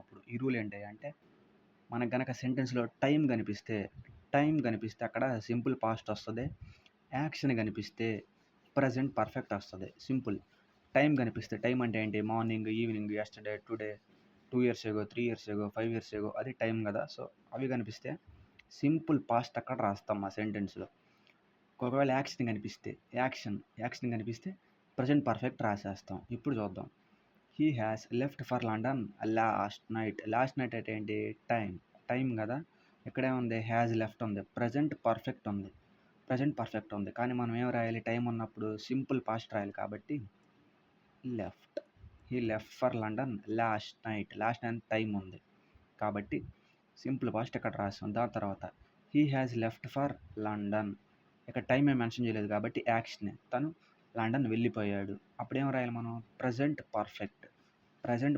అప్పుడు. ఈ రూల్ ఏంటి అంటే మనకు గనక సెంటెన్స్‌లో టైం కనిపిస్తే అక్కడ సింపుల్ పాస్ట్ వస్తది. యాక్షన్ కనిపిస్తే ప్రెజెంట్ పర్ఫెక్ట్ వస్తది. సింపుల్. టైం కనిపిస్తే టైం అంటే ఏంటి? Morning, evening, yesterday, today, 2 years ago, 3 years ago, 5 years ago అది టైం కదా! సో, అవి కనిపిస్తే సింపుల్ పాస్ట్ అక్కడ రాస్తాం ఆ సెంటెన్స్‌లో. ఒకవేళ యాక్షన్ కనిపిస్తే ప్రెజెంట్ పర్ఫెక్ట్ రాసేస్తాం. ఇప్పుడు చూద్దాం. He has left for London last night. Last night అంటే ఏంటి? టైం కదా! ఇక్కడేముంది? హ్యాస్ లెఫ్ట్ ఉంది. ప్రెజెంట్ పర్ఫెక్ట్ ఉంది. కానీ మనం ఏం రాయాలి? టైం ఉన్నప్పుడు సింపుల్ పాస్ట్ రాయాలి కాబట్టి left. He left for London last night. Last night time ఉంది కాబట్టి సింపుల్ పాస్ట్ ఇక్కడ రాసాం. దాని తర్వాత he has left for London. ఇక్కడ టైం ఏం మెన్షన్ చేయలేదు కాబట్టి యాక్షనే. తను లండన్ వెళ్ళిపోయాడు. అప్పుడేం రాయాలి మనం? ప్రెజెంట్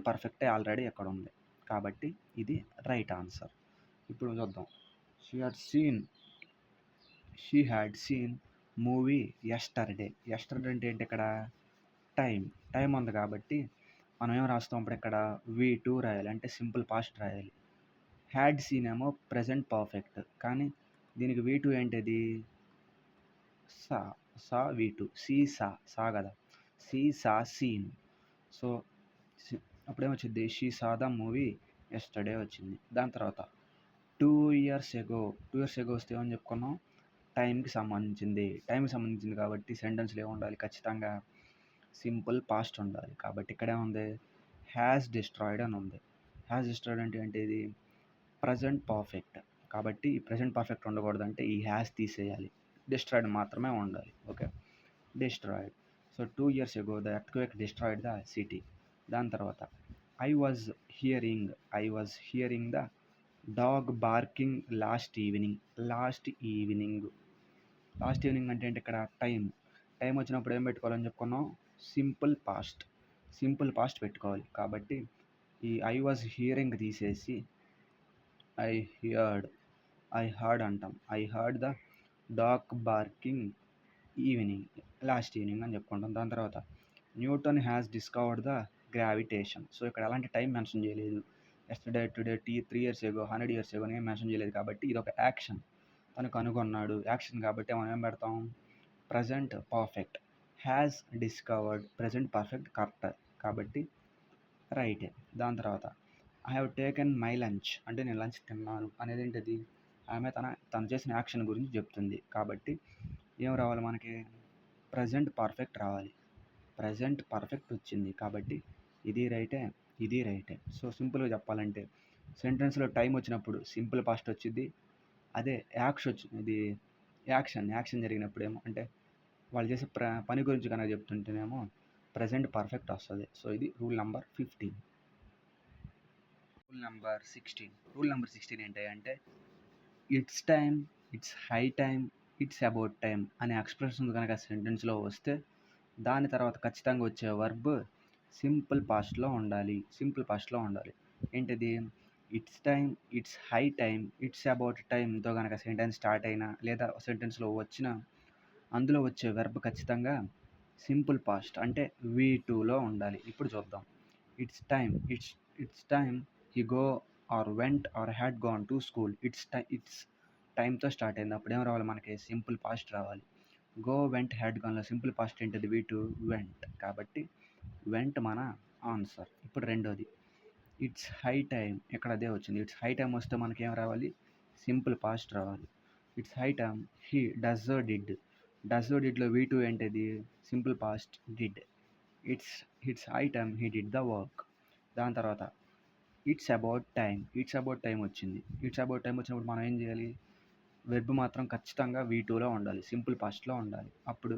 పర్ఫెక్టే ఆల్రెడీ ఇక్కడ ఉంది కాబట్టి ఇది రైట్ ఆన్సర్. ఇప్పుడు చూద్దాం. She had seen movie yesterday అంటే ఏంటి? ఇక్కడ టైం ఉంది కాబట్టి మనం ఏం రాస్తాం ఇప్పుడు ఇక్కడ? V2 రాయాలి. అంటే సింపుల్ పాస్ట్ రాయాలి. హ్యాడ్ సీన్ ఏమో ప్రెజెంట్ పర్ఫెక్ట్. కానీ దీనికి V2 ఏంటిది? Saw V2. సా కదా! Saw seen. సో, అప్పుడేమొచ్చింది? She saw the movie yesterday వచ్చింది. దాని తర్వాత 2 ఇయర్స్ ఎగో వస్తే ఏమని చెప్పుకున్నాం? టైంకి సంబంధించింది కాబట్టి సెంటెన్స్‌లో ఏముండాలి? ఖచ్చితంగా సింపుల్ పాస్ట్ ఉండాలి. కాబట్టి ఇక్కడేముంది? హ్యాస్ డిస్ట్రాయిడ్ అని ఉంది. హ్యాస్ డిస్ట్రాయిడ్ అంటే ఏంటిది? Present perfect. కాబట్టి ఈ ప్రెజెంట్ పర్ఫెక్ట్ ఉండకూడదంటే ఈ హ్యాస్ తీసేయాలి. డిస్ట్రాయిడ్ మాత్రమే ఉండాలి. Okay. Destroyed. So 2 years ago the earthquake destroyed the city. దాని తర్వాత I was hearing the dog barking last evening అంటే ఏంటి? ఇక్కడ టైం వచ్చినప్పుడు ఏం పెట్టుకోవాలని చెప్పుకున్నాం? సింపుల్ పాస్ట్ పెట్టుకోవాలి. కాబట్టి ఈ ఐ వాజ్ హియరింగ్ తీసేసి ఐ హర్డ్ అంటాం. I heard the dog barking last evening అని చెప్పుకుంటాం. దాని తర్వాత Newton has discovered the gravitation. So ఇక్కడ ఎలాంటి టైం మెన్షన్ చేయలేదు. Yesterday, today, 3 years ago, 100 years ago ఏం మెన్షన్ చేయలేదు కాబట్టి ఇది ఒక యాక్షన్. తను కనుగొన్నాడు. యాక్షన్ కాబట్టి మనం ఏం పెడతాం? Present perfect. Has discovered present perfect correct కాబట్టి రైటే. దాని తర్వాత I have taken my lunch అంటే నేను లంచ్ తిన్నాను అనేది ఏంటిది? ఆమె తను చేసిన యాక్షన్ గురించి చెప్తుంది. కాబట్టి ఏం రావాలి మనకి? ప్రెజెంట్ పర్ఫెక్ట్ రావాలి. ప్రెజెంట్ పర్ఫెక్ట్ వచ్చింది కాబట్టి ఇది రైటే. సో సింపుల్గా చెప్పాలంటే సెంటెన్స్లో టైం వచ్చినప్పుడు సింపుల్ పాస్ట్ వచ్చింది. అదే యాక్షన్ జరిగినప్పుడు ఏమో అంటే వాళ్ళు చేసే పని గురించి కనుక చెప్తుంటేనేమో ప్రెజెంట్ పర్ఫెక్ట్ వస్తుంది. సో ఇది రూల్ నెంబర్ 15. రూల్ నెంబర్ 16 ఏంటి అంటే it's time, it's high time, it's about time అనే ఎక్స్ప్రెషన్స్ కనుక సెంటెన్స్లో వస్తే దాని తర్వాత ఖచ్చితంగా వచ్చే వర్బ్ సింపుల్ పాస్ట్లో ఉండాలి. ఏంటిది? It's time, it's high time, it's about టైమ్తో కనుక సెంటెన్స్ స్టార్ట్ అయినా లేదా సెంటెన్స్లో వచ్చిన అందులో వచ్చే వెర్బ్ ఖచ్చితంగా సింపుల్ పాస్ట్ అంటే V2లో ఉండాలి. ఇప్పుడు చూద్దాం. It's time he go or went or had gone to school. It's టైమ్తో స్టార్ట్ అయింది. అప్పుడు ఏం రావాలి మనకి? సింపుల్ పాస్ట్ రావాలి. గో, వెంట్, హ్యాడ్ గాన్లో సింపుల్ పాస్ట్ ఏంటిది? V2 vent. కాబట్టి వెంట్ మన ఆన్సర్. ఇప్పుడు రెండోది ఇట్స్ హై టైమ్. ఇక్కడ అదే వచ్చింది. ఇట్స్ హై టైమ్ వస్తే మనకి ఏం రావాలి? సింపుల్ పాస్ట్ రావాలి. ఇట్స్ హై టైమ్ హీ డిడ్లో V2 ఏంటిది? Simple past did. It's high time he did the work. దాని తర్వాత ఇట్స్ అబౌట్ టైం వచ్చింది. ఇట్స్ అబౌట్ టైం వచ్చినప్పుడు మనం ఏం చేయాలి? వెర్బ్ మాత్రం ఖచ్చితంగా V2లో ఉండాలి. సింపుల్ పాస్ట్లో ఉండాలి. అప్పుడు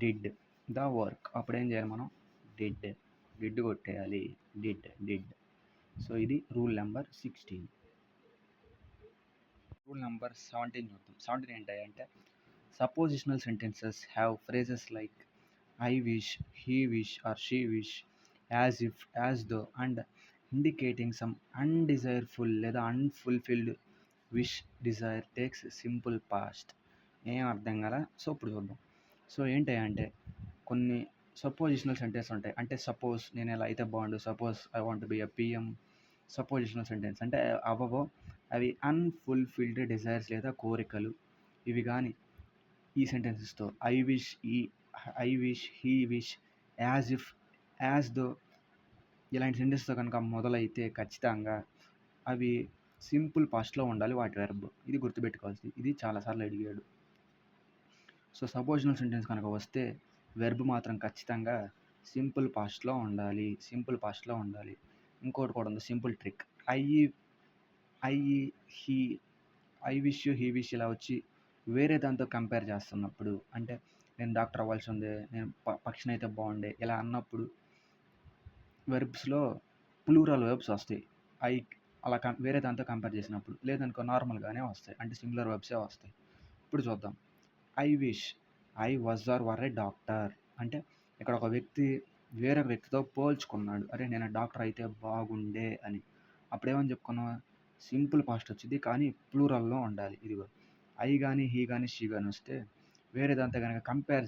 డిడ్ ద వర్క్. అప్పుడు ఏం చేయాలి మనం? డిడ్ కొట్టేయాలి. డిడ్. సో ఇది రూల్ నెంబర్ 16. రూల్ నెంబర్ 17 చూద్దాం. 17 ఏంటంటే suppositional sentences have phrases like I wish, he wish or she wish, as if, as though and indicating some undesirable లేదా unfulfilled wish, desire takes simple past. ఏం అర్థం కదా? So ఇప్పుడు చూద్దాం. So ఏంటి అంటే కొన్ని సపోజిషనల్ సెంటెన్స్ ఉంటాయి. అంటే సపోజ్ నేను ఇలా అయితే బాగుండు, suppose I want be a PM. Suppositional sentence అంటే అవ్వవో అవి అన్‌ఫుల్‌ఫిల్డ్ డిజైర్స్ లేదా కోరికలు. ఇవి గాని ఈ సెంటెన్సెస్‌తో I wish, he wish, as if, as though ఇలాంటి సెంటెన్స్‌తో కనుక మొదలైతే ఖచ్చితంగా అవి సింపుల్ పాస్ట్‌లో ఉండాలి వాటి వెర్బ్. ఇది గుర్తుపెట్టుకోవాల్సింది. ఇది చాలా సార్లు అడిగాడు. సో సపోజిషనల్ సెంటెన్స్ కనుక వస్తే వెర్బ్ మాత్రం ఖచ్చితంగా సింపుల్ పాస్ట్‌లో ఉండాలి. సింపుల్ పాస్ట్‌లో ఉండాలి. ఇంకోటి కూడా ఉంది simple trick. I I, he, I wish, he wish ఇలా వచ్చి వేరే దాంతో కంపేర్ చేస్తున్నప్పుడు అంటే నేను డాక్టర్ అవ్వాల్సి ఉంది, నేను పక్షినైతే బాగుండే ఇలా అన్నప్పుడు వెర్బ్స్‌లో ప్లూరల్ వెర్బ్స్ వస్తాయి. ఐ అలా వేరే దాంతో కంపేర్ చేసినప్పుడు. లేదనుకో నార్మల్‌గానే వస్తాయి. అంటే సింగులర్ వెర్బ్సే వస్తాయి. ఇప్పుడు చూద్దాం. I wish I was or were a doctor. అంటే ఇక్కడ ఒక వ్యక్తి వేరొక వ్యక్తితో పోల్చుకున్నాడు. అరే నేను డాక్టర్ అయితే బాగుండే అని. అప్పుడేమని చెప్పుకున్నాం? సింపుల్ పాస్ట్ వచ్చింది కానీ ప్లూరల్‌లో ఉండాలి. ఇదిగో ఐ గాని, హీ గాని, షీ గాని వస్తే వేరే దాంతో గనక కంపేర్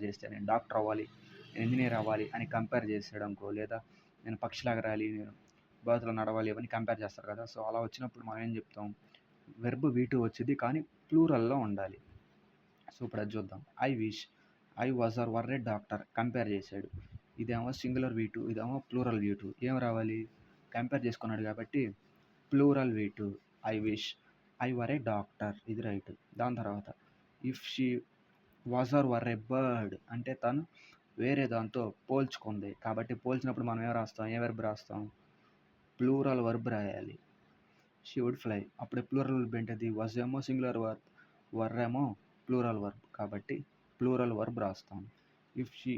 చేస్తే నేను డాక్టర్ అవ్వాలి, నేను ఇంజినీర్ అవ్వాలి అని కంపేర్ చేసాడనుకో, లేదా నేను పక్షిలాగా రాలి, నేను బాతులో నడవాలి ఇవన్నీ కంపేర్ చేస్తారు కదా! సో అలా వచ్చినప్పుడు మనం ఏం చెప్తాం? వెర్బ్ V2 వచ్చిద్ది కానీ ప్లూరల్‌లో ఉండాలి. సో ఇప్పుడు అది చూద్దాం. I wish I was or were a doctor compare చేశాడు. ఇదేమో సింగులర్ V2, ఇదేమో ప్లూరల్ V2. ఏం రావాలి? కంపేర్ చేసుకున్నాడు కాబట్టి plural V2. I wish I were a doctor ఇది రైట్. దాని తర్వాత if she was or were a bird అంటే తను వేరే దాంతో పోల్చుకుంది. కాబట్టి పోల్చినప్పుడు మనం ఏం రాస్తాం? ఏ వెర్బ్ రాస్తాం? ప్లూరల్ వర్బ్ రాయాలి. She would fly. అప్పుడు ప్లూరల్ వర్బ్ ఏంటది? వాజ్ ఏమో సింగులర్ వర్బ్, వర్ ఏమో ప్లూరల్ వర్బ్. కాబట్టి ప్లూరల్ వర్బ్ రాస్తాం. If she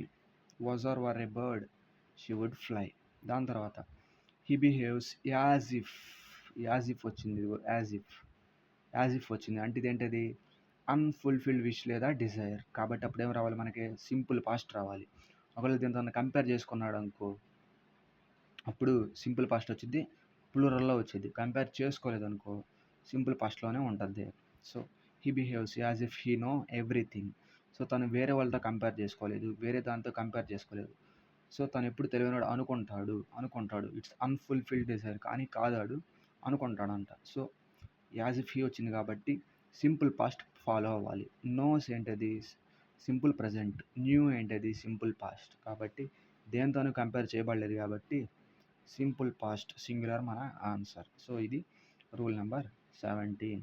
was or were a bird she would fly. దాని తర్వాత హీ బిహేవ్స్ యాజ్ ఇఫ్ వచ్చింది. యాజ్ ఇఫ్ వచ్చింది అంటే ఇదేంటది? అన్‌ఫుల్‌ఫిల్డ్ విష్ లేదా డిజైర్. కాబట్టి అప్పుడు ఏం రావాలి మనకి? సింపుల్ పాస్ట్ రావాలి. ఒకవేళ దీంతో కంపేర్ చేసుకున్నాడు అనుకో, అప్పుడు సింపుల్ పాస్ట్ వచ్చిద్ది, ప్లూరల్‌లో వచ్చిద్ది. కంపేర్ చేసుకోలేదనుకో సింపుల్ పాస్ట్‌లోనే ఉంటుంది. So he behaves as if he know everything. So తను వేరే వాళ్ళతో కంపేర్ చేసుకోలేదు, వేరే దాంతో కంపేర్ చేసుకోలేదు. సో తను ఎప్పుడు తెలివైనవాడు అనుకుంటాడు. ఇట్స్ అన్‌ఫుల్‌ఫిల్డ్ డిజైర్ కానీ కాదాడు అనుకుంటాడంట. సో యాజ్ ఇఫ్ హీ వచ్చింది కాబట్టి సింపుల్ పాస్ట్ ఫాలో అవ్వాలి. నోస్ ఏంటది? Simple present. న్యూ ఏంటది? Simple past. కాబట్టి దేనితోనూ కంపేర్ చేయబడలేదు కాబట్టి సింపుల్ పాస్ట్ సింగులర్ మన ఆన్సర్. సో ఇది రూల్ నెంబర్ 17.